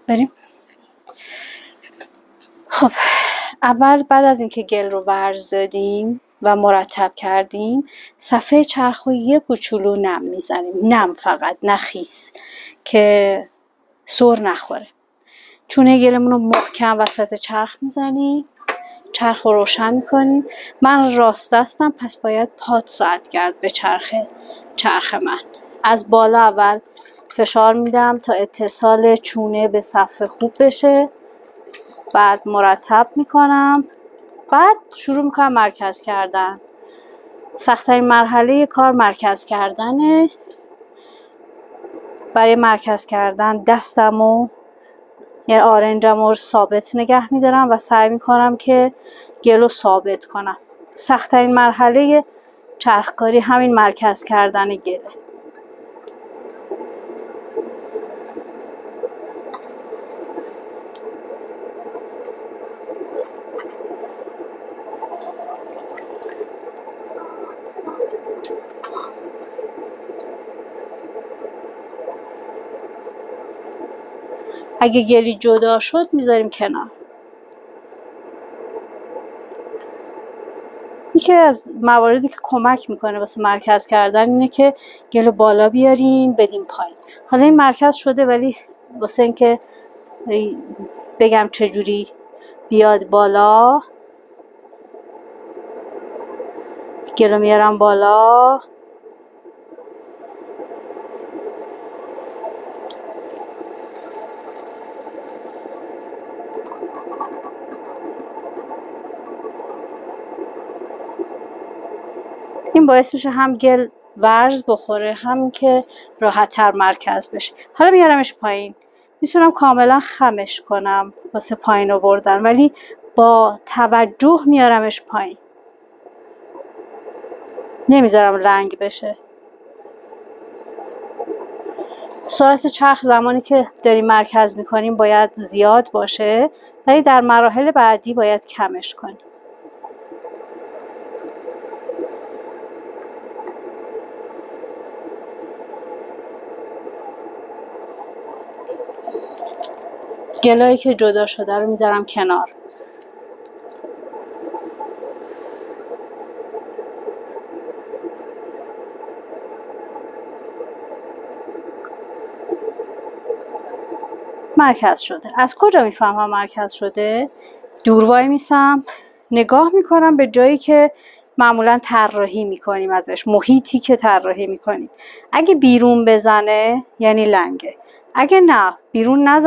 بریم. خب اول بعد از اینکه گل رو ورز دادیم و مرتب کردیم، صفحه چرخ رو یه کوچولو نم میزنیم، نم فقط، نه خیس، که سر نخوره. چونه گلمون رو محکم وسط چرخ میزنیم، چرخ رو روشن میکنیم. من راست دستم، پس باید پاد ساعتگرد به چرخ من. از بالا اول فشار میدم تا اتصال چونه به صفحه خوب بشه، بعد مرتب میکنم، بعد شروع میکنم مرکز کردن. سخت‌ترین مرحله کار مرکز کردنه. برای مرکز کردن دستمو، یعنی آرنجمو ثابت نگه میدارم و سعی میکنم که گلو ثابت کنم. سخت‌ترین مرحله چرخکاری همین مرکز کردن گله. اگه گلی جدا شد میذاریم کنار. یکی از مواردی که کمک میکنه واسه مرکز کردن اینه که گلو بالا بیارین بدیم پایین. حالا این مرکز شده، ولی واسه اینکه بگم چجوری بیاد بالا، گلو میارم بالا، این باعث میشه هم گل ورز بخوره، هم که راحت تر مرکز بشه. حالا میارمش پایین. میتونم کاملا خمش کنم واسه پایین آوردن، ولی با توجه میارمش پایین، نمیذارم لنگ بشه. سرعت چرخ زمانی که داریم مرکز میکنیم باید زیاد باشه، ولی در مراحل بعدی باید کمش کنیم. گلایی که جدا شده رو میذارم کنار. مرکز شده. از کجا میفهمم مرکز شده؟ دور وای میسم، نگاه میکنم به جایی که معمولا طراحی میکنیم ازش، محیطی که طراحی میکنیم. اگه بیرون بزنه یعنی لنگه، اگه نه بیرون نزنه